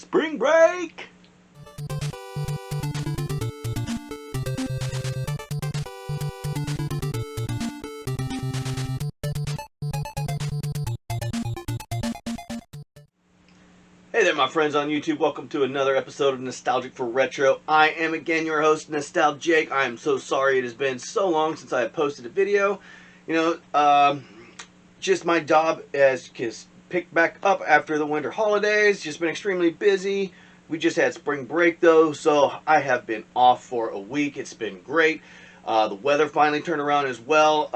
Spring break! Hey there, my friends on YouTube. Welcome to another episode of Nostalgic for Retro. I am again your host, Nostalgic. I am so sorry it has been so long since I have posted a video. Just my job has picked back up after the winter holidays. Just been extremely busy. We just had spring break though, so I have been off for a week. It's been great. The weather finally turned around as well.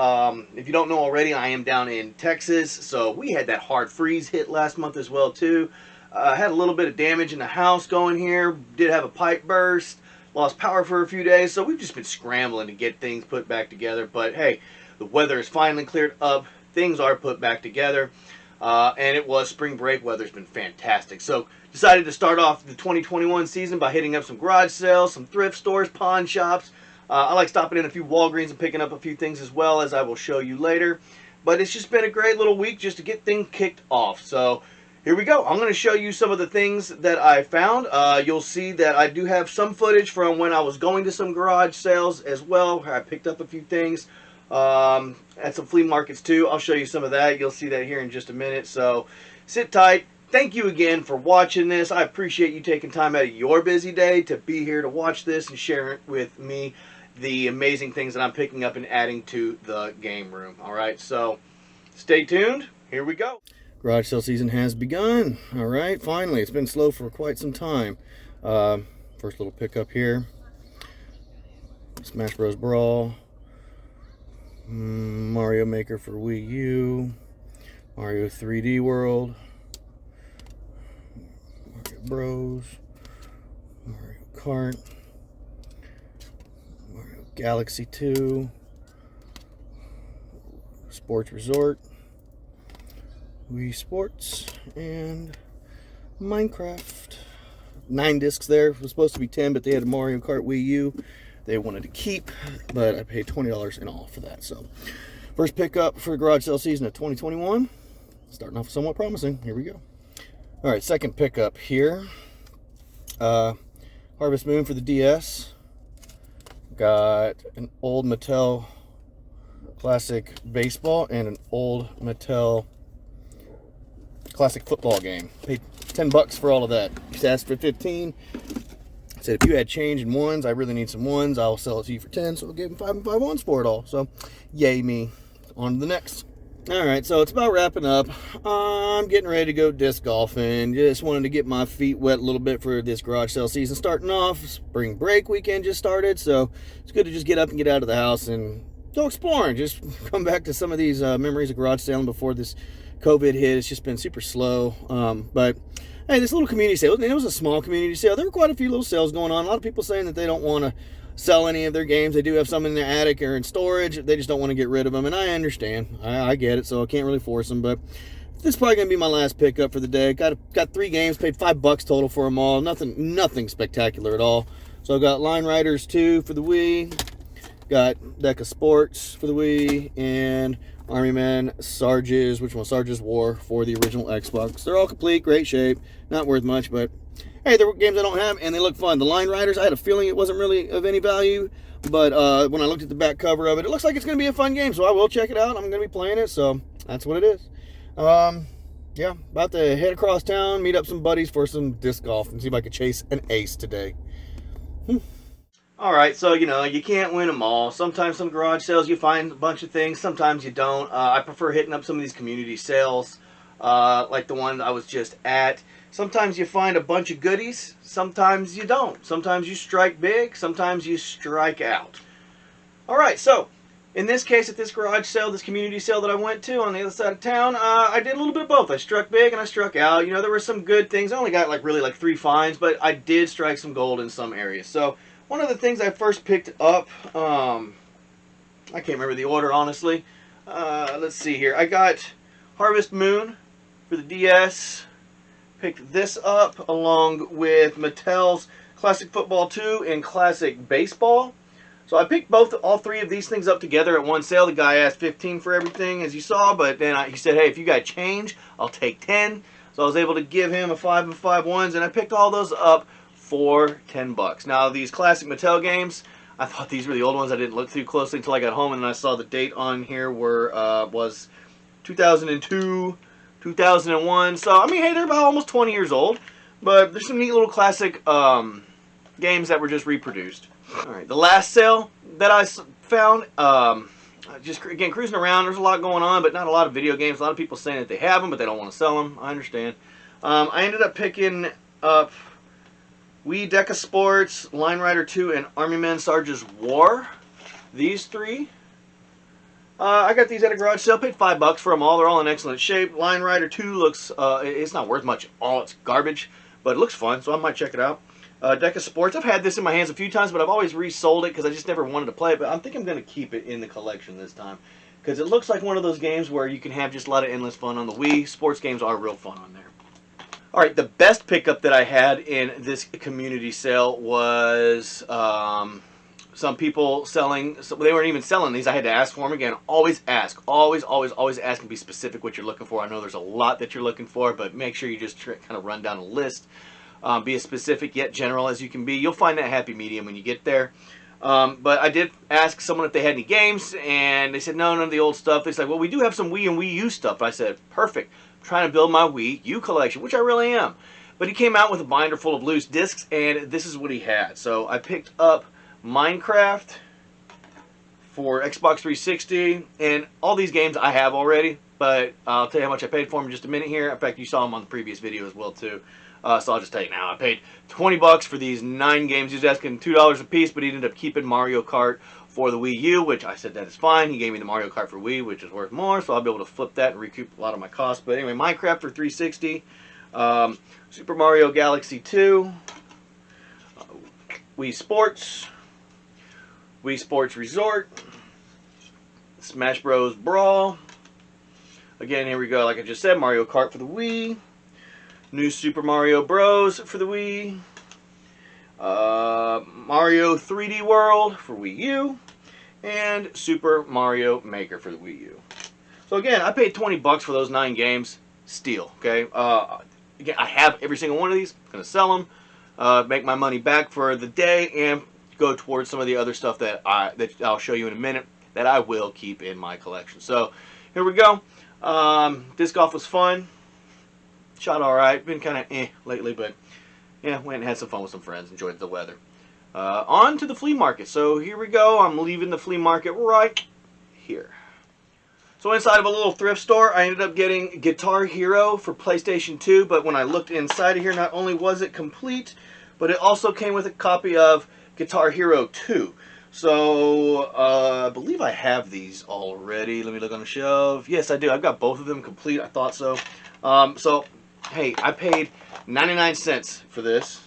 If you don't know already, I am down in Texas, so we had that hard freeze hit last month as well too. Had a little bit of damage in the house going here. Did have a pipe burst. Lost power for a few days. So we've just been scrambling to get things put back together. But hey, the weather has finally cleared up. Things are put back together. And it was spring break. Weather's been fantastic. So decided to start off the 2021 season by hitting up some garage sales, some thrift stores, pawn shops. I like stopping in a few Walgreens and picking up a few things as well, as I will show you later. But it's just been a great little week just to get things kicked off. So here we go. I'm going to show you some of the things that I found. You'll see that I do have some footage from when I was going to some garage sales as well. I picked up a few things at some flea markets too. I'll show you some of that. You'll see that here in just a minute. So sit tight. Thank you again for watching this. I appreciate you taking time out of your busy day to be here to watch this and share it with me, the amazing things that I'm picking up and adding to the game room. All right, so stay tuned. Here we go. Garage sale season has begun. All right, finally. It's been slow for quite some time. First little pickup here. Smash Bros. Brawl. Mario Maker for Wii U. Mario 3D World. Mario Bros. Mario Kart. Mario Galaxy 2. Sports Resort. Wii Sports, and Minecraft. 9 discs there. It was supposed to be 10, but they had a Mario Kart Wii U they wanted to keep, but I paid $20 in all for that. So first pickup for the garage sale season of 2021. Starting off somewhat promising. Here we go. All right, second pickup here. Harvest Moon for the DS. Got an old Mattel Classic Baseball and an old Mattel Classic Football game. Paid $10 for all of that. Just asked for 15. Said if you had change in ones, I really need some ones, I'll sell it to you for 10. So I gave him 5 and 5 ones for it all. So yay me. On to the next. Alright, so it's about wrapping up. I'm getting ready to go disc golfing. Just wanted to get my feet wet a little bit for this garage sale season starting off. Spring break weekend just started, so it's good to just get up and get out of the house and go exploring. Just come back to some of these memories of garage selling before this COVID hit. It's just been super slow. But hey, this little community sale, it was a small community sale. There were quite a few little sales going on. A lot of people saying that they don't want to sell any of their games. They do have some in their attic or in storage. They just don't want to get rid of them. And I understand. I get it. So I can't really force them. But this is probably going to be my last pickup for the day. Got 3 games, paid $5 total for them all. Nothing spectacular at all. So I got Line Riders 2 for the Wii. Got Deck of Sports for the Wii. And Army Men, Sarge's, Sarge's War for the original Xbox. They're all complete, great shape, not worth much, but hey, they're games I don't have, and they look fun. The Line Riders, I had a feeling it wasn't really of any value, but when I looked at the back cover of it, it looks like it's going to be a fun game, so I will check it out. I'm going to be playing it, so that's what it is. Yeah, about to head across town, meet up some buddies for some disc golf, and see if I can chase an ace today. Alright, so, you can't win them all. Sometimes some garage sales you find a bunch of things, sometimes you don't. I prefer hitting up some of these community sales, like the one I was just at. Sometimes you find a bunch of goodies, sometimes you don't. Sometimes you strike big, sometimes you strike out. Alright, so, in this case, at this garage sale, this community sale that I went to on the other side of town, I did a little bit of both. I struck big and I struck out. There were some good things. I only got really 3 finds, but I did strike some gold in some areas. So one of the things I first picked up, I can't remember the order, honestly. Let's see here. I got Harvest Moon for the DS. Picked this up along with Mattel's Classic Football 2 and Classic Baseball. So I picked all 3 of these things up together at one sale. The guy asked 15 for everything, as you saw, but then he said, hey, if you got change, I'll take 10. So So I was able to give him a 5 and 5 ones, and I picked all those up for $10. Now these classic Mattel games, I thought these were the old ones. I didn't look too closely until I got home, and then I saw the date on here was 2002, 2001. So I mean, hey, they're about almost 20 years old, but there's some neat little classic games that were just reproduced. All right, the last sale that I found, just again cruising around. There's a lot going on, but not a lot of video games. A lot of people saying that they have them, but they don't want to sell them. I understand. I ended up picking up Wii Deca Sports, Line Rider 2, and Army Men Sarge's War. These three. I got these at a garage sale. Paid $5 for them all. They're all in excellent shape. Line Rider 2 looks, it's not worth much at all. It's garbage, but it looks fun, so I might check it out. Deca Sports, I've had this in my hands a few times, but I've always resold it because I just never wanted to play it. But I think I'm going to keep it in the collection this time because it looks like one of those games where you can have just a lot of endless fun on the Wii. Sports games are real fun on there. All right, the best pickup that I had in this community sale was some people selling. So they weren't even selling these. I had to ask for them again. Always ask. Always ask and be specific what you're looking for. I know there's a lot that you're looking for, but make sure you just kind of run down a list. Be as specific yet general as you can be. You'll find that happy medium when you get there. But I did ask someone if they had any games, and they said no, none of the old stuff. They said, well, we do have some Wii and Wii U stuff. I said, perfect. I'm trying to build my Wii U collection, which I really am. But he came out with a binder full of loose discs, and this is what he had. So I picked up Minecraft for Xbox 360, and all these games I have already, but I'll tell you how much I paid for them in just a minute here. In fact, you saw them on the previous video as well, too. So I'll just tell you now. I paid $20 for these 9 games. He was asking $2 a piece, but he ended up keeping Mario Kart for the Wii U, which I said that is fine. He gave me the Mario Kart for Wii, which is worth more, so I'll be able to flip that and recoup a lot of my costs. But anyway, Minecraft for 360, Super Mario Galaxy 2, Wii Sports Resort, Smash Bros. Brawl. Again, here we go. Like I just said, Mario Kart for the Wii. New Super Mario Bros. For the Wii. Mario 3D World for Wii U. And Super Mario Maker for the Wii U. So again, I paid $20 for those 9 games. Steal, okay? Again, I have every single one of these. I'm going to sell them. Make my money back for the day. And go towards some of the other stuff that I'll show you in a minute. That I will keep in my collection. So, here we go. Disc golf was fun. Shot alright. Been kind of lately, but yeah, went and had some fun with some friends. Enjoyed the weather. On to the flea market. So here we go. I'm leaving the flea market right here. So inside of a little thrift store, I ended up getting Guitar Hero for PlayStation 2. But when I looked inside of here, not only was it complete, but it also came with a copy of Guitar Hero 2. So, I believe I have these already. Let me look on the shelf. Yes, I do. I've got both of them complete. I thought so. So, hey, I paid 99 cents for this.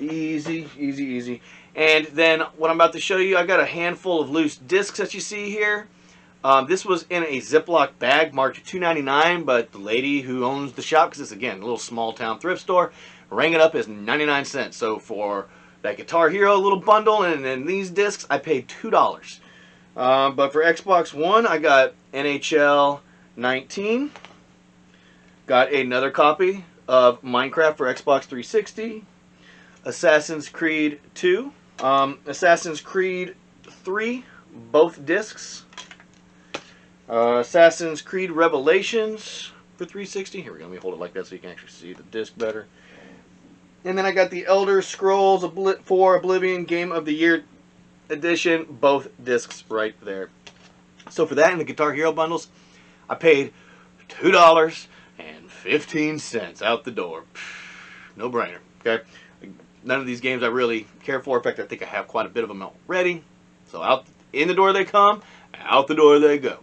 Easy, easy, easy. And then what I'm about to show you, I got a handful of loose discs that you see here. This was in a Ziploc bag marked $2.99, but the lady who owns the shop, because it's, again, a little small town thrift store, rang it up as 99 cents. So for that Guitar Hero little bundle and then these discs, I paid $2. But for Xbox One, I got NHL 19. Got another copy of Minecraft for Xbox 360. Assassin's Creed 2. Assassin's Creed 3, both discs. Assassin's Creed Revelations for 360. Here we go. Let me hold it like that so you can actually see the disc better. And then I got the Elder Scrolls 4 Oblivion Game of the Year Edition, both discs right there. So for that and the Guitar Hero bundles, I paid $2.15 out the door. No brainer, okay? None of these games I really care for. In fact, I think I have quite a bit of them already. So out in the door they come, out the door they go.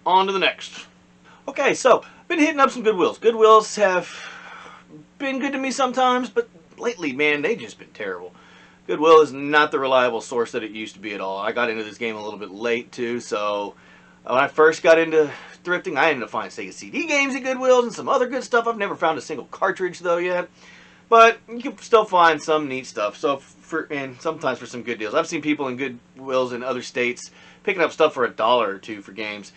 On to the next. Okay, so I've been hitting up some Goodwills. Goodwills have been good to me sometimes, but lately, man, they've just been terrible. Goodwill is not the reliable source that it used to be at all. I got into this game a little bit late, too, so when I first got into thrifting, I ended up finding Sega CD games at Goodwills and some other good stuff. I've never found a single cartridge, though, yet. But you can still find some neat stuff, and sometimes for some good deals. I've seen people in Goodwills in other states picking up stuff for $1 or $2 for games.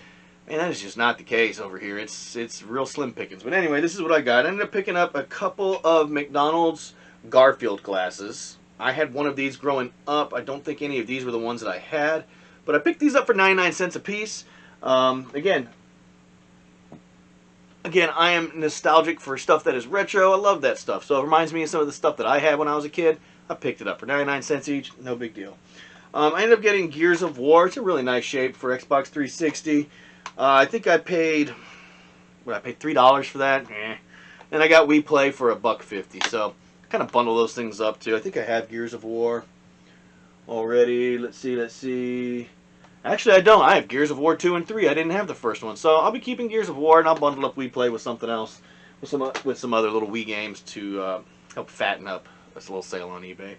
And that is just not the case over here. It's real slim pickings. But anyway, this is what I got. I ended up picking up a couple of McDonald's Garfield glasses. I had one of these growing up. I don't think any of these were the ones that I had. But I picked these up for 99 cents a piece. Again, I am nostalgic for stuff that is retro. I love that stuff. So it reminds me of some of the stuff that I had when I was a kid. I picked it up for 99 cents each. No big deal. I ended up getting Gears of War. It's a really nice shape for Xbox 360. I think I paid, I paid $3 for that. And I got Wii Play for $1.50. So kind of bundle those things up too. I think I have Gears of War already. Let's see. Actually, I don't. I have Gears of War 2 and 3. I didn't have the first one. So I'll be keeping Gears of War, and I'll bundle up Wii Play with something else, with some other little Wii games to help fatten up this little sale on eBay.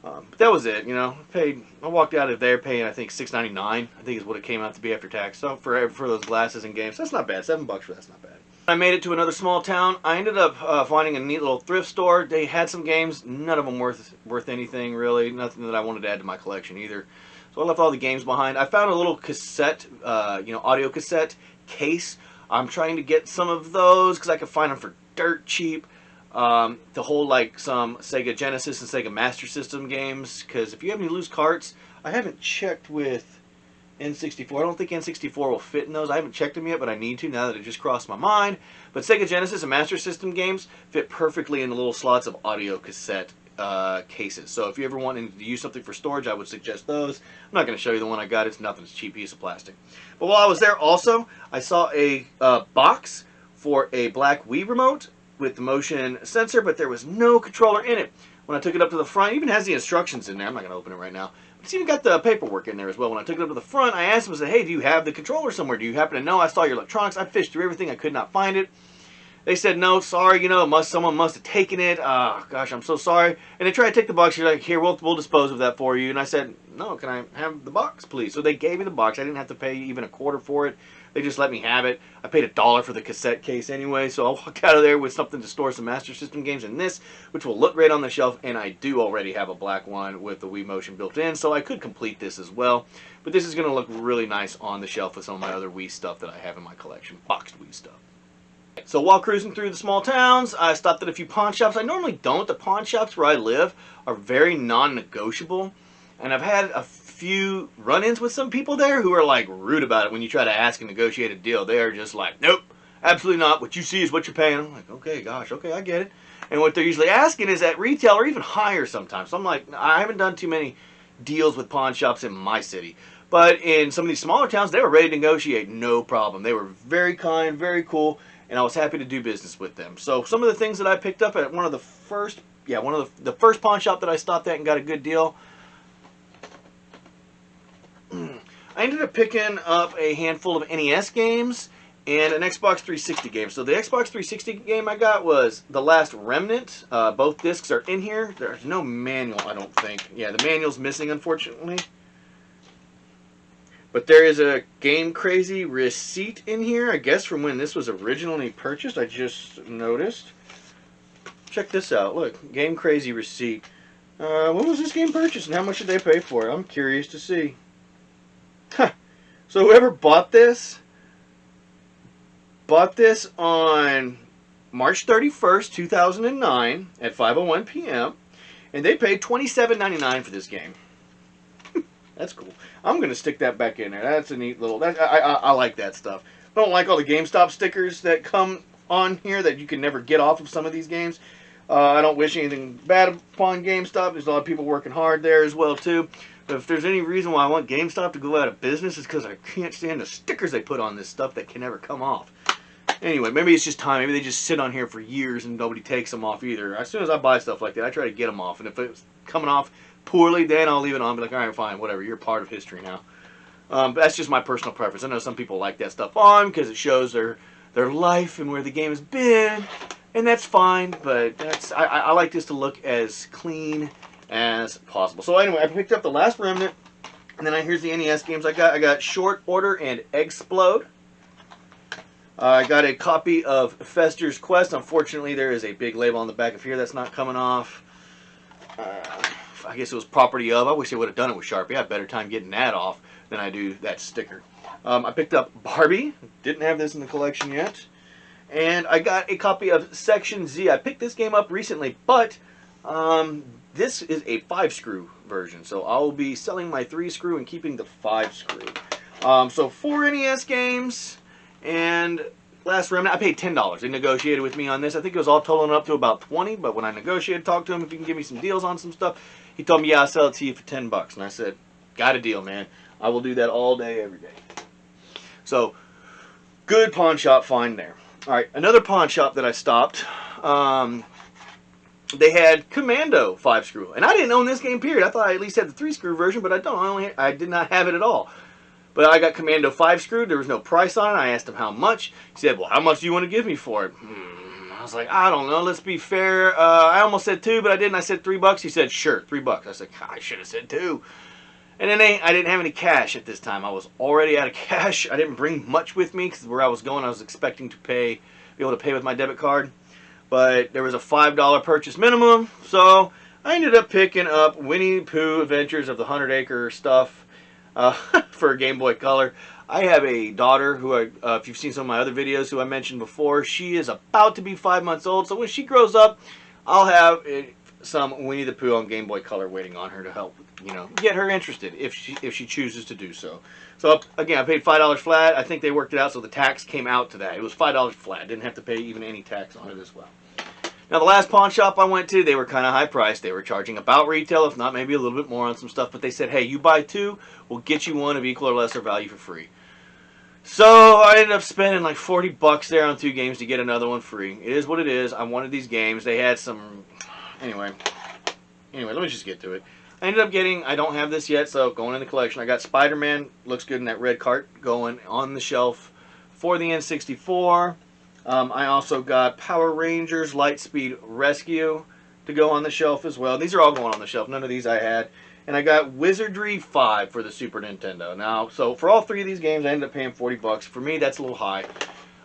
But that was it, you know. I walked out of there paying, I think, $6.99. I think is what it came out to be after tax. So for those glasses and games, that's not bad. $7 for that's not bad. I made it to another small town. I ended up finding a neat little thrift store. They had some games, none of them worth anything really. Nothing that I wanted to add to my collection either. So I left all the games behind. I found a little cassette, audio cassette case. I'm trying to get some of those because I could find them for dirt cheap. To hold like some Sega Genesis and Sega Master System games, because if you have any loose carts, I haven't checked with N64. I don't think N64 will fit in those. I haven't checked them yet, but I need to now that it just crossed my mind. But Sega Genesis and Master System games fit perfectly in the little slots of audio cassette cases. So if you ever want to use something for storage, I would suggest those. I'm not going to show you the one I got. It's nothing. It's a cheap piece of plastic. But while I was there also, I saw a box for a black Wii remote with the motion sensor, but there was no controller in it. When I took it up to the front, it even has the instructions in there. I'm not going to open it right now. But it's even got the paperwork in there as well. When I took it up to the front, I asked them, I said, hey, do you have the controller somewhere? Do you happen to know? I saw your electronics. I fished through everything. I could not find it. They said, no, sorry, someone must have taken it. Oh, gosh, I'm so sorry. And they tried to take the box. You're like, here, we'll dispose of that for you. And I said, no, can I have the box, please? So they gave me the box. I didn't have to pay even $0.25 for it. They just let me have it. I paid $1 for the cassette case anyway, so I'll walk out of there with something to store some Master System games in this, which will look great on the shelf, and I do already have a black one with the Wii Motion built in, so I could complete this as well. But this is going to look really nice on the shelf with some of my other Wii stuff that I have in my collection, boxed Wii stuff. So while cruising through the small towns, I stopped at a few pawn shops. I normally don't. The pawn shops where I live are very non-negotiable, and I've had a few run-ins with some people there who are like rude about it when you try to ask and negotiate a deal. They are just like, nope, absolutely not. What you see is what you're paying. I'm like, okay, gosh, okay, I get it. And what they're usually asking is at retail or even higher sometimes. So I'm like, I haven't done too many deals with pawn shops in my city. But in some of these smaller towns, they were ready to negotiate, no problem. They were very kind, very cool, and I was happy to do business with them. So some of the things that I picked up at one of the first pawn shop that I stopped at and got a good deal, I ended up picking up a handful of NES games and an Xbox 360 game. So the Xbox 360 game I got was The Last Remnant. Both discs are in here. There's no manual, I don't think. Yeah, the manual's missing, unfortunately. But there is a Game Crazy receipt in here, I guess from when this was originally purchased. I just noticed. Check this out. Look, Game Crazy receipt. When was this game purchased and how much did they pay for it? I'm curious to see. So whoever bought this on March 31st, 2009 at 5:01 p.m. and they paid $27.99 for this game. That's cool. I'm going to stick that back in there. That's a neat little... I like that stuff. I don't like all the GameStop stickers that come on here that you can never get off of some of these games. I don't wish anything bad upon GameStop. There's a lot of people working hard there as well, too. But if there's any reason why I want GameStop to go out of business, it's because I can't stand the stickers they put on this stuff that can never come off. Anyway, maybe it's just time. Maybe they just sit on here for years and nobody takes them off either. As soon as I buy stuff like that, I try to get them off. And if it's coming off poorly, then I'll leave it on. Be like, all right, fine, whatever. You're part of history now. But that's just my personal preference. I know some people like that stuff on because it shows their life and where the game has been. And that's fine, but I like this to look as clean as possible. So anyway, I picked up The Last Remnant, and then here's the NES games I got. I got Short Order and Explode. I got a copy of Fester's Quest. Unfortunately, there is a big label on the back of here that's not coming off. I guess it was property of. I wish they would have done it with Sharpie. I have a better time getting that off than I do that sticker. I picked up Barbie. Didn't have this in the collection yet. And I got a copy of Section Z. I picked this game up recently, but this is a 5-screw version. So I'll be selling my 3-screw and keeping the 5-screw. So 4 NES games and Last Remnant. I paid $10. They negotiated with me on this. I think it was all totaling up to about $20, but when I negotiated, talked to him if he can give me some deals on some stuff, he told me, yeah, I'll sell it to you for $10. And I said, got a deal, man. I will do that all day, every day. So, good pawn shop find there. All right, another pawn shop that I stopped, they had Commando 5-screw. And I didn't own this game, period. I thought I at least had the 3-screw version, but I don't. I did not have it at all. But I got Commando 5-screw. There was no price on it. I asked him how much. He said, well, how much do you want to give me for it? I was like, I don't know. Let's be fair. I almost said 2, but I didn't. I said $3. He said, sure, $3. I said, I should have said 2. And then I didn't have any cash at this time. I was already out of cash. I didn't bring much with me because where I was going, I was expecting to be able to pay with my debit card. But there was a $5 purchase minimum, so I ended up picking up Winnie the Pooh Adventures of the 100 Acre stuff for a Game Boy Color. I have a daughter who, if you've seen some of my other videos, who I mentioned before, she is about to be 5 months old. So when she grows up, I'll have some Winnie the Pooh on Game Boy Color waiting on her to help, get her interested if she chooses to do so. So again, I paid $5 flat. I think they worked it out so the tax came out to that. It was $5 flat. Didn't have to pay even any tax on it as well. Now the last pawn shop I went to, they were kind of high priced. They were charging about retail, if not maybe a little bit more on some stuff. But they said, hey, you buy 2, we'll get you 1 of equal or lesser value for free. So I ended up spending like $40 there on 2 games to get another one free. It is what it is. I wanted these games. They had some... Anyway, let me just get to it. I ended up getting, I don't have this yet, so going in the collection, I got Spider-Man, looks good in that red cart, going on the shelf for the N64. I also got Power Rangers Lightspeed Rescue to go on the shelf as well. These are all going on the shelf. None of these I had. And I got Wizardry 5 for the Super Nintendo. Now, so for all 3 of these games, I ended up paying $40. For me, that's a little high.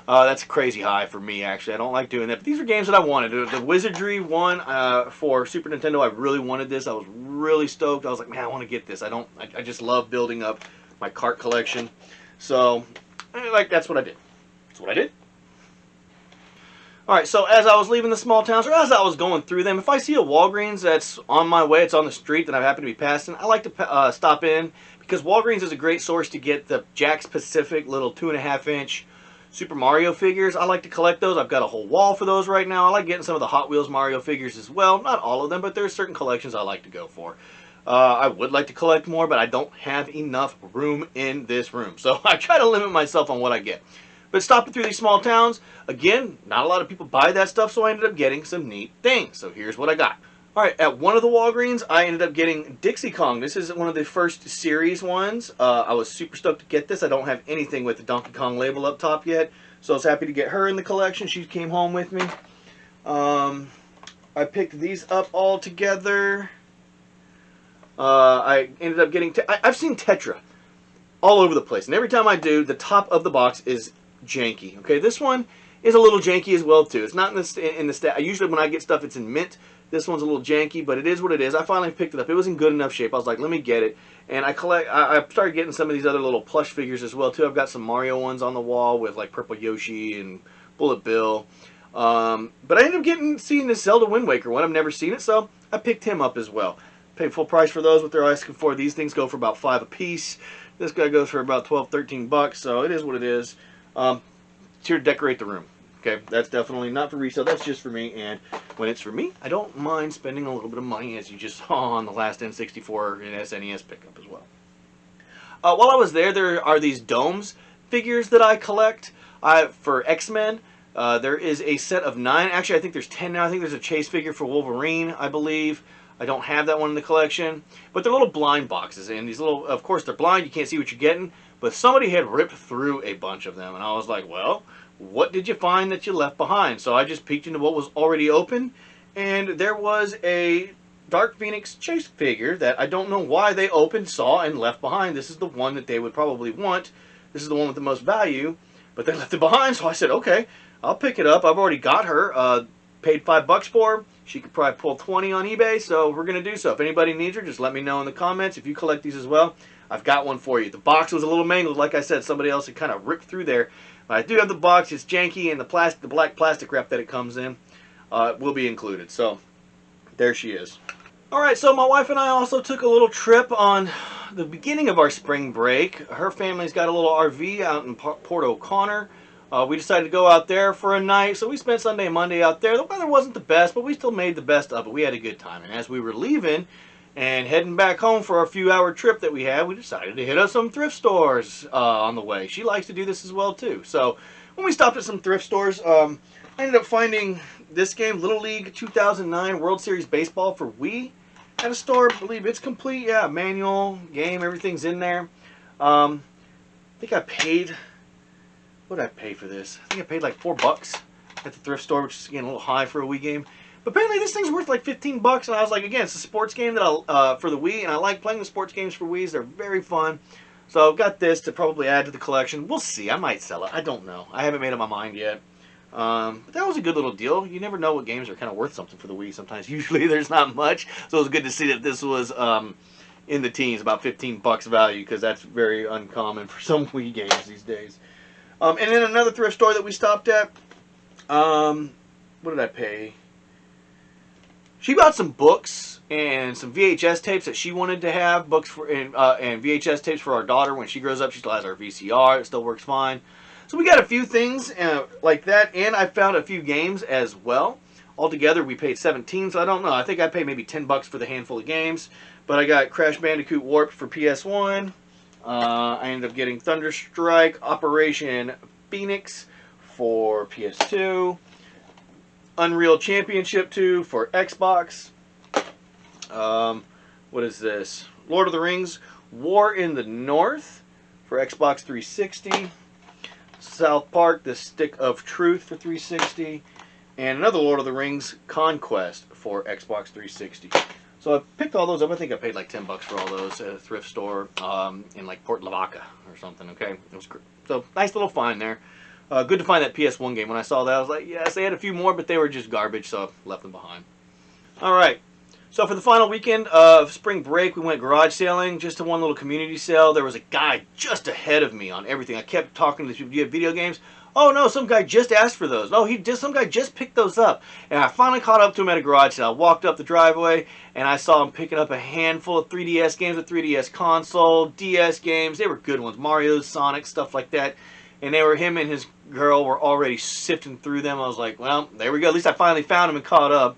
That's crazy high for me, actually. I don't like doing that. But these are games that I wanted. The Wizardry one for Super Nintendo, I really wanted this. I was really stoked. I was like, man, I want to get this. I just love building up my cart collection. So, that's what I did. That's what I did. Alright, so as I was leaving the small towns, or as I was going through them, if I see a Walgreens that's on my way, it's on the street that I happen to be passing, I like to stop in, because Walgreens is a great source to get the Jakks Pacific little 2.5-inch Super Mario figures. I like to collect those. I've got a whole wall for those right now. I like getting some of the Hot Wheels Mario figures as well. Not all of them, but there's certain collections I like to go for. I would like to collect more, but I don't have enough room in this room. So I try to limit myself on what I get. But stopping through these small towns, again, not a lot of people buy that stuff, so I ended up getting some neat things. So here's what I got. Alright, at one of the Walgreens, I ended up getting Dixie Kong. This is one of the first series ones. I was super stoked to get this. I don't have anything with the Donkey Kong label up top yet, so I was happy to get her in the collection. She came home with me. I picked these up all together. I ended up getting... I've seen Tetra all over the place, and every time I do, the top of the box is janky. Okay, this one is a little janky as well too. It's not in the stat. Usually when I get stuff, it's in mint. This one's a little janky, but it is what it is. I finally picked it up. It was in good enough shape. I was like, let me get it. And I started getting some of these other little plush figures as well too. I've got some Mario ones on the wall with like Purple Yoshi and Bullet Bill. But I ended up seeing this Zelda Wind Waker one. I've never seen it, so I picked him up as well. Paid full price for those, what they're asking for. These things go for about $5 a piece. This guy goes for about $12, $13, so it is what it is. It's here to decorate the room. Okay, that's definitely not for resale. That's just for me, and when it's for me, I don't mind spending a little bit of money, as you just saw on the last N64 and SNES pickup as well. While I was there, there are these Domes figures that I collect for X-Men. There is a set of 9. Actually, I think there's 10 now. I think there's a chase figure for Wolverine, I believe. I don't have that one in the collection. But they're little blind boxes, and these little, of course, they're blind. You can't see what you're getting. But somebody had ripped through a bunch of them, and I was like, well, what did you find that you left behind? So I just peeked into what was already open, and there was a Dark Phoenix chase figure that I don't know why they opened, saw, and left behind. This is the one that they would probably want. This is the one with the most value, but they left it behind, so I said, okay, I'll pick it up. I've already got her. Paid $5 for her. She could probably pull 20 on eBay, so we're going to do so. If anybody needs her, just let me know in the comments. If you collect these as well, I've got one for you. The box was a little mangled, like I said. Somebody else had kind of ripped through there. But I do have the box. It's janky, and the black plastic wrap that it comes in will be included. So there she is. All right, so my wife and I also took a little trip on the beginning of our spring break. Her family's got a little RV out in Port O'Connor. We decided to go out there for a night, so we spent Sunday and Monday out there. The weather wasn't the best, but we still made the best of it. We had a good time, and as we were leaving and heading back home for our few-hour trip that we had, we decided to hit up some thrift stores on the way. She likes to do this as well, too. So when we stopped at some thrift stores, I ended up finding this game, Little League 2009 World Series Baseball for Wii, at a store. I believe it's complete. Yeah, manual, game, everything's in there. I think I paid, what did I pay for this? I think I paid like $4 at the thrift store, which is, again, a little high for a Wii game. But apparently this thing's worth like $15, and I was like, again, it's a sports game that for the Wii, and I like playing the sports games for Wii's. They're very fun. So I've got this to probably add to the collection. We'll see. I might sell it. I don't know. I haven't made up my mind yet. But that was a good little deal. You never know what games are kind of worth something for the Wii sometimes. Usually there's not much. So it was good to see that this was in the teens, about $15 value, because that's very uncommon for some Wii games these days. And then another thrift store that we stopped at, what did I pay? She bought some books and some VHS tapes that she wanted to have, books for and VHS tapes for our daughter when she grows up. She still has our VCR. It still works fine. So we got a few things like that, and I found a few games as well. Altogether, we paid $17, so I don't know. I think I paid maybe $10 for the handful of games. But I got Crash Bandicoot Warped for PS1. I ended up getting Thunderstrike Operation Phoenix for PS2. Unreal Championship 2 for Xbox. What is this? Lord of the Rings War in the North for Xbox 360. South Park The Stick of Truth for 360. And another Lord of the Rings Conquest for Xbox 360. So I picked all those up. I think I paid like $10 for all those at a thrift store in like Port Lavaca or something. Okay, it was great. So nice little find there. Good to find that PS1 game. When I saw that, I was like, yes, they had a few more, but they were just garbage, so I left them behind. All right. So for the final weekend of spring break, we went garage sailing, just to one little community sale. There was a guy just ahead of me on everything. I kept talking to these people. Do you have video games? Oh, no, some guy just asked for those. Oh, some guy just picked those up. And I finally caught up to him at a garage sale. I walked up the driveway, and I saw him picking up a handful of 3DS games, a 3DS console, DS games. They were good ones. Mario, Sonic, stuff like that. And him and his girl were already sifting through them. I was like, well, there we go. At least I finally found him and caught up.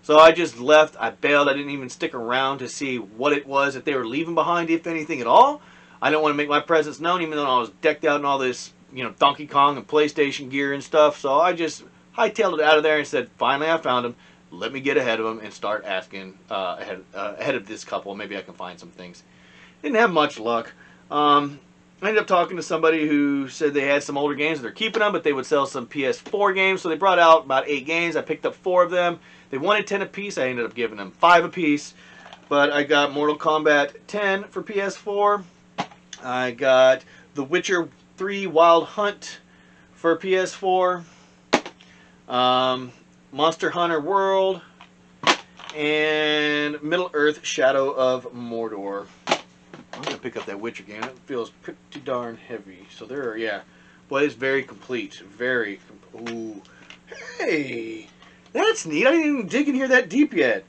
So I just left. I bailed. I didn't even stick around to see what it was that they were leaving behind, if anything at all. I didn't want to make my presence known, even though I was decked out in all this, Donkey Kong and PlayStation gear and stuff. So I just hightailed it out of there and said, finally I found him. Let me get ahead of him and start asking ahead of this couple. Maybe I can find some things. Didn't have much luck. I ended up talking to somebody who said they had some older games. They're keeping them, but they would sell some PS4 games. So they brought out about 8 games. I picked up 4 of them. They wanted 10 apiece. I ended up giving them 5 apiece. But I got Mortal Kombat 10 for PS4. I got The Witcher 3 Wild Hunt for PS4. Monster Hunter World. And Middle-earth Shadow of Mordor. I'm going to pick up that Witcher game. It feels pretty darn heavy. So there are, yeah. Boy, it's very complete. Very Ooh. Hey! That's neat. I didn't even dig in here that deep yet.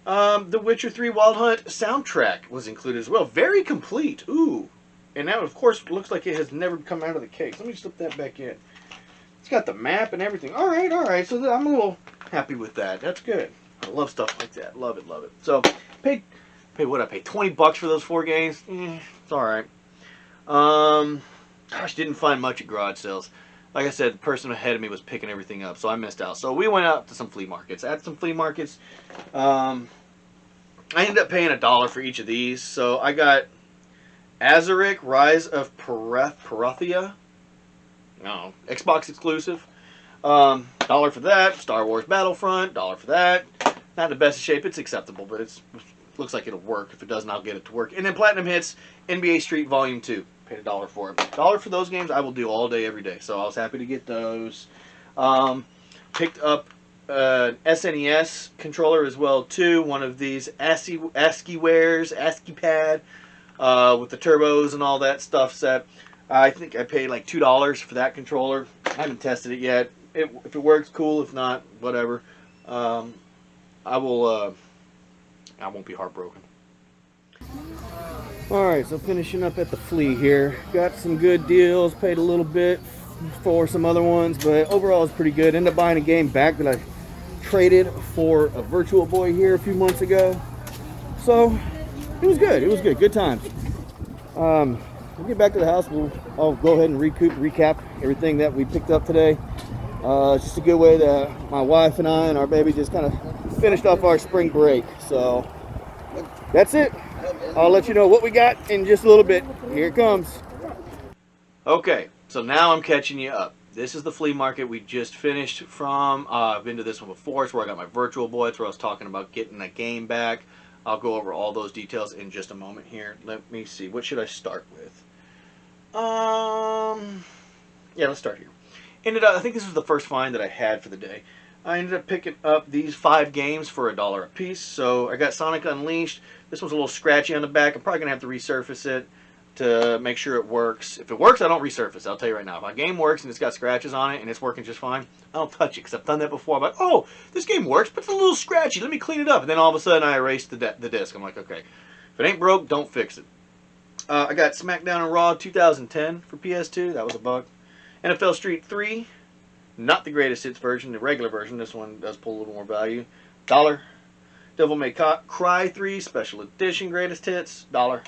The Witcher 3 Wild Hunt soundtrack was included as well. Very complete. Ooh. And that, of course, looks like it has never come out of the case. Let me slip that back in. It's got the map and everything. All right, all right. So I'm a little happy with that. That's good. I love stuff like that. Love it, love it. So, what I paid $20 for those 4 games. It's all right. Gosh, didn't find much at garage sales. Like I said, the person ahead of me was picking everything up, so I missed out. So we went out to some flea markets. At some flea markets, I ended up paying $1 for each of these. So I got Azaric, Rise of Parathia. No, Xbox exclusive. $1 for that. Star Wars Battlefront. $1 for that. Not in the best of shape. It's acceptable, but it's looks like it'll work. If it doesn't, I'll get it to work. And then Platinum Hits, NBA Street Volume 2. Paid $1 for it. $1 for those games I will do all day, every day. So I was happy to get those. Picked up an SNES controller as well, too. One of these ASCII Pad. with the turbos and all that stuff set. I think I paid like $2 for that controller. I haven't tested it yet. If it works, cool. If not, whatever. Um, I will. I won't be heartbroken. Alright, so finishing up at the Flea here. Got some good deals, paid a little bit for some other ones, but overall it's pretty good. Ended up buying a game back that I traded for a Virtual Boy here a few months ago. So, it was good. It was good. Good times. We'll get back to the house. I'll go ahead and recap everything that we picked up today. It's just a good way that my wife and I and our baby just kind of finished off our spring break. So, that's it. I'll let you know what we got in just a little bit. Here it comes. Okay, so now I'm catching you up. This is the flea market we just finished from. I've been to this one before. It's where I got my Virtual Boy. It's where I was talking about getting a game back. I'll go over all those details in just a moment here. Let me see. What should I start with? Yeah, let's start here. I think this was the first find that I had for the day. I ended up picking up these 5 games for $1 a piece. So I got Sonic Unleashed. This one's a little scratchy on the back. I'm probably going to have to resurface it to make sure it works. If it works, I don't resurface it. I'll tell you right now. If my game works and it's got scratches on it and it's working just fine, I don't touch it because I've done that before. I'm like, oh, this game works, but it's a little scratchy. Let me clean it up. And then all of a sudden I erased the disc. I'm like, okay, if it ain't broke, don't fix it. I got SmackDown and Raw 2010 for PS2. That was $1. NFL Street 3. Not the greatest hits version, the regular version. This one does pull a little more value. $1. Devil May Cry 3 Special Edition greatest hits. $1.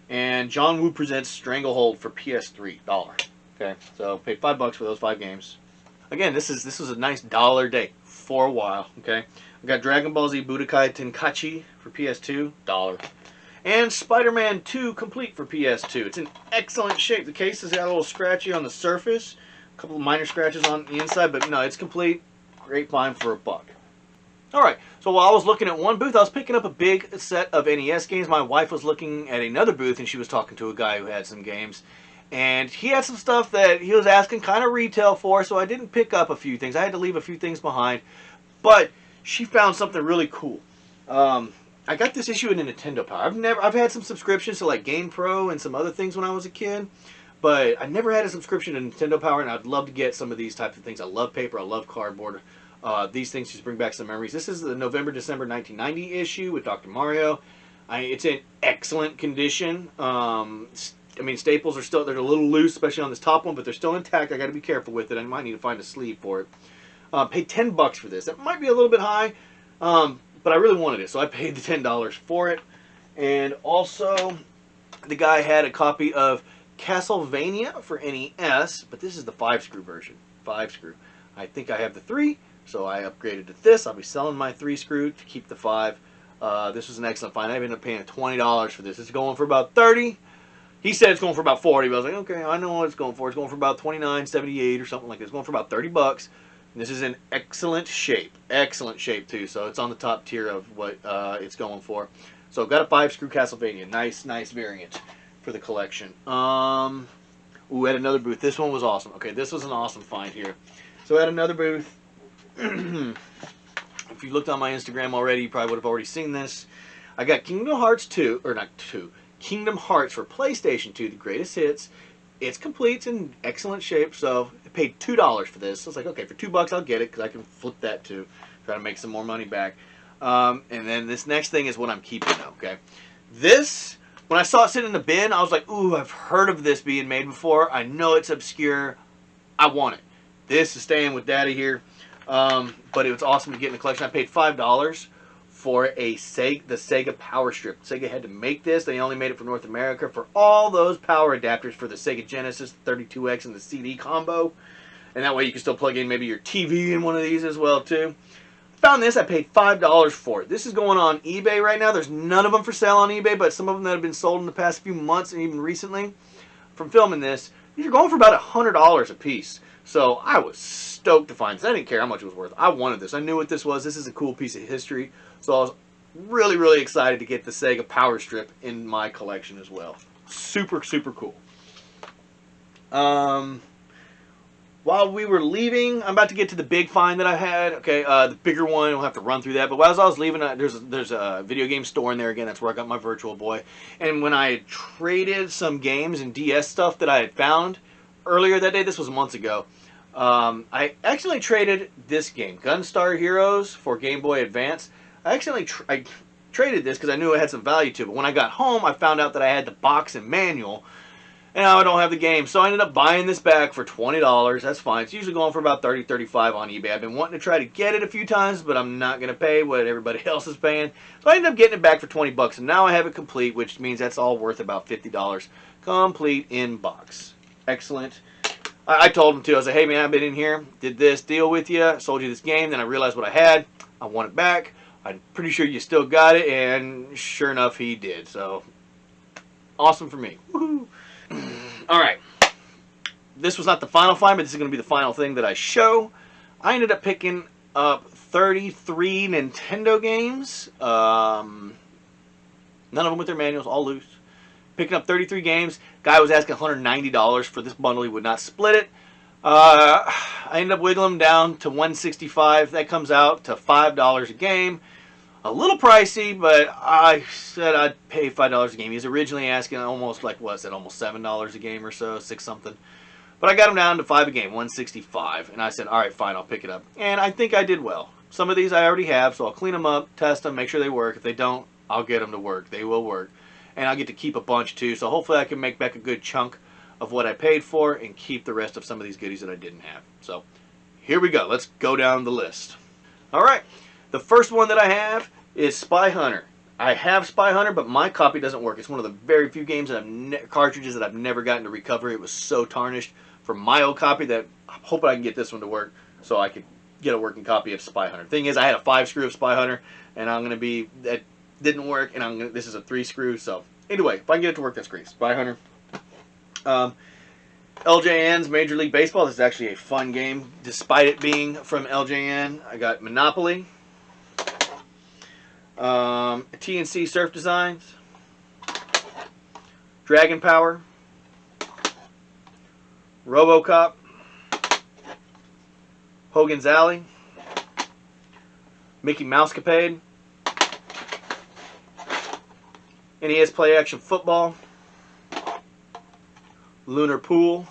And John Woo Presents Stranglehold for PS3. $1. Okay, so paid $5 for those 5 games. Again, this was a nice $1 day for a while. Okay, I got Dragon Ball Z Budokai Tenkaichi for PS2. $1. And Spider-Man 2 Complete for PS2. It's in excellent shape. The case has got a little scratchy on the surface. A couple of minor scratches on the inside, but no, it's complete. Great find for $1. Alright, so while I was looking at one booth, I was picking up a big set of NES games. My wife was looking at another booth, and she was talking to a guy who had some games. And he had some stuff that he was asking kind of retail for, so I didn't pick up a few things. I had to leave a few things behind. But she found something really cool. I got this issue in a Nintendo Power. I've had some subscriptions to like Game Pro and some other things when I was a kid. But I never had a subscription to Nintendo Power, and I'd love to get some of these types of things. I love paper. I love cardboard. These things just bring back some memories. This is the November-December 1990 issue with Dr. Mario. It's in excellent condition. I mean, staples are still, they're a little loose, especially on this top one, but they're still intact. I got to be careful with it. I might need to find a sleeve for it. Paid $10 for this. That might be a little bit high, but I really wanted it, so I paid the $10 for it. And also, the guy had a copy of Castlevania for NES, but this is the 5-screw version. 5-screw. I think I have the 3, so I upgraded to this. I'll be selling my 3-screw to keep the 5. This was an excellent find. I ended up paying $20 for this. It's going for about $30. He said it's going for about $40, but I was like, okay, I know what it's going for. It's going for about $29.78 or something like this. It's going for about $30. And this is in excellent shape. Excellent shape, too. So it's on the top tier of what it's going for. So I've got a 5-screw Castlevania. Nice, nice variant for the collection. Ooh, at another booth. This one was awesome. Okay, this was an awesome find here. So at another booth, if you looked on my Instagram already, you probably would have already seen this. I got Kingdom Hearts 2, or not 2, Kingdom Hearts for PlayStation 2, the greatest hits. It's complete, it's in excellent shape, so I paid $2 for this. So I was like, okay, for $2 I'll get it, because I can flip that too, try to make some more money back. And then this next thing is what I'm keeping, okay? This, when I saw it sitting in the bin, I was like, ooh, I've heard of this being made before. I know it's obscure. I want it. This is staying with Daddy here. But it was awesome to get in the collection. I paid $5 for the Sega Power Strip. Sega had to make this. They only made it for North America for all those power adapters for the Sega Genesis, 32X, and the CD combo. And that way you can still plug in maybe your TV in one of these as well, too. Found this. I paid $5 for it. This is going on eBay right now. There's none of them for sale on eBay, but some of them that have been sold in the past few months and even recently from filming this, these are going for about $100 a piece. So I was stoked to find this. I didn't care how much it was worth. I wanted this. I knew what this was. This is a cool piece of history. So I was really, really excited to get the Sega Power Strip in my collection as well. Super, super cool. while we were leaving, I'm about to get to the big find that I had. Okay, the bigger one, we'll have to run through that. But as I was leaving, there's a video game store in there again. That's where I got my Virtual Boy. And when I had traded some games and DS stuff that I had found earlier that day, this was months ago, I accidentally traded this game, Gunstar Heroes, for Game Boy Advance. I traded this because I knew it had some value to it. But when I got home, I found out that I had the box and manual. And now I don't have the game, so I ended up buying this back for $20. That's fine. It's usually going for about $30, $35 on eBay. I've been wanting to try to get it a few times, but I'm not going to pay what everybody else is paying. So I ended up getting it back for 20 bucks, and now I have it complete, which means that's all worth about $50. Complete in box. Excellent. I told him too. I was like, hey man, I've been in here, did this deal with you, sold you this game, then I realized what I had. I want it back. I'm pretty sure you still got it, and sure enough, he did. So awesome for me. Woohoo! Alright, this was not the final find, but this is going to be the final thing that I show. I ended up picking up 33 Nintendo games. None of them with their manuals, all loose. Picking up 33 games. Guy was asking $190 for this bundle. He would not split it. I ended up wiggling them down to $165. That comes out to $5 a game. A little pricey, but I said I'd pay $5 a game. He was originally asking almost like, what's that, almost $7 a game or so, 6 something. But I got him down to $5 a game, $165. And I said, all right, fine, I'll pick it up. And I think I did well. Some of these I already have, so I'll clean them up, test them, make sure they work. If they don't, I'll get them to work. They will work. And I'll get to keep a bunch too, so hopefully I can make back a good chunk of what I paid for and keep the rest of some of these goodies that I didn't have. So here we go. Let's go down the list. All right. The first one that I have is Spy Hunter. I have Spy Hunter, but my copy doesn't work. It's one of the very few games that cartridges that I've never gotten to recover. It was so tarnished from my old copy that I'm hoping I can get this one to work so I could get a working copy of Spy Hunter. Thing is, I had a 5-screw of Spy Hunter, and that didn't work, and this is a 3-screw. So anyway, if I can get it to work, that's great. Spy Hunter. LJN's Major League Baseball. This is actually a fun game, despite it being from LJN. I got Monopoly. TNC Surf Designs. Dragon Power. RoboCop. Hogan's Alley. Mickey Mousecapade. NES Play Action Football. Lunar Pool.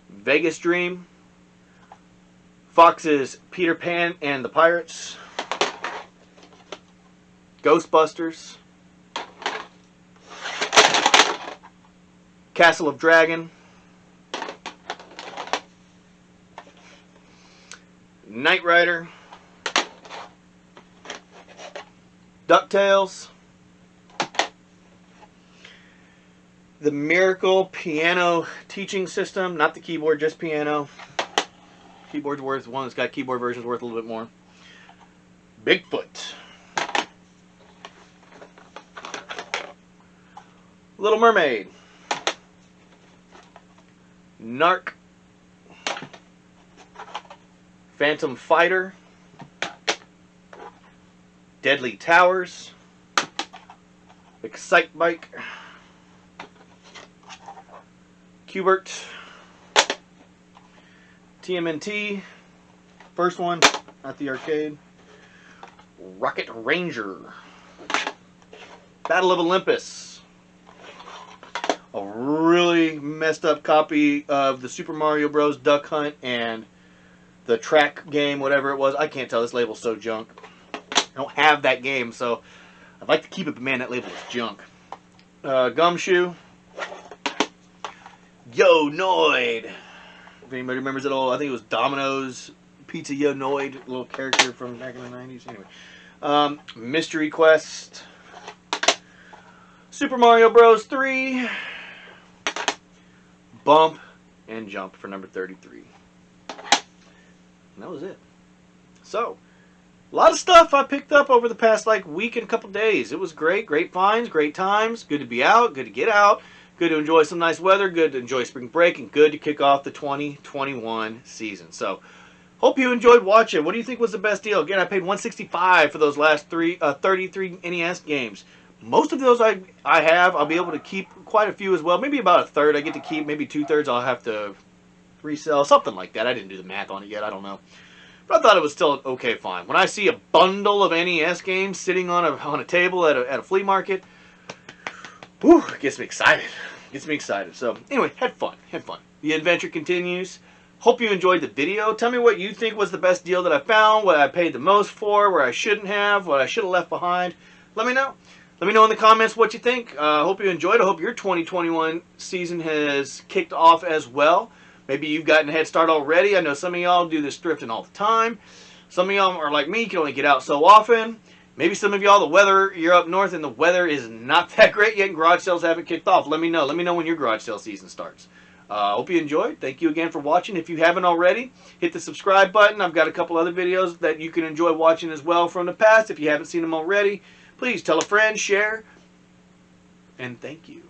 Vegas Dream. Fox's Peter Pan and the Pirates. Ghostbusters. Castle of Dragon. Knight Rider. DuckTales. The Miracle Piano Teaching System. Not the keyboard, just piano. Keyboard's worth, one that's got keyboard version's worth a little bit more. Bigfoot. Little Mermaid. Narc. Phantom Fighter. Deadly Towers. Excite Bike. Qbert. TMNT. First one, not the arcade. Rocket Ranger. Battle of Olympus. A really messed up copy of the Super Mario Bros. Duck Hunt and the track game, whatever it was. I can't tell. This label's so junk. I don't have that game, so I'd like to keep it, but man, that label is junk. Gumshoe. Yo Noid. If anybody remembers it all, I think it was Domino's Pizza Yo Noid, little character from back in the 90s. Anyway, Mystery Quest. Super Mario Bros. 3. Bump and Jump for number 33. And that was it. So, a lot of stuff I picked up over the past week and a couple days. It was great. Great finds, great times. Good to be out, good to get out. Good to enjoy some nice weather, good to enjoy spring break, and good to kick off the 2021 season. So, hope you enjoyed watching. What do you think was the best deal? Again, I paid $165 for those last 33 NES games. most of those I have. I'll be able to keep quite a few as well. Maybe about a third I get to keep. Maybe 2/3 I'll have to resell. Something like that. I didn't do the math on it yet. I don't know. But I thought it was still okay, fine. When I see a bundle of NES games sitting on a table at a flea market, whew, it gets me excited. Gets me excited. So anyway, had fun. Had fun. The adventure continues. Hope you enjoyed the video. Tell me what you think was the best deal that I found, what I paid the most for, where I shouldn't have, what I should have left behind. Let me know. Let me know in the comments what you think. I hope you enjoyed. I hope your 2021 season has kicked off as well. Maybe you've gotten a head start already. I know some of y'all do this thrifting all the time. Some of y'all are like me, you can only get out so often. Maybe some of y'all, the weather, you're up north and the weather is not that great yet and garage sales haven't kicked off. Let me know. Let me know when your garage sale season starts. Hope you enjoyed. Thank you again for watching. If you haven't already, hit the subscribe button. I've got a couple other videos that you can enjoy watching as well from the past. If you haven't seen them already, please tell a friend, share, and thank you.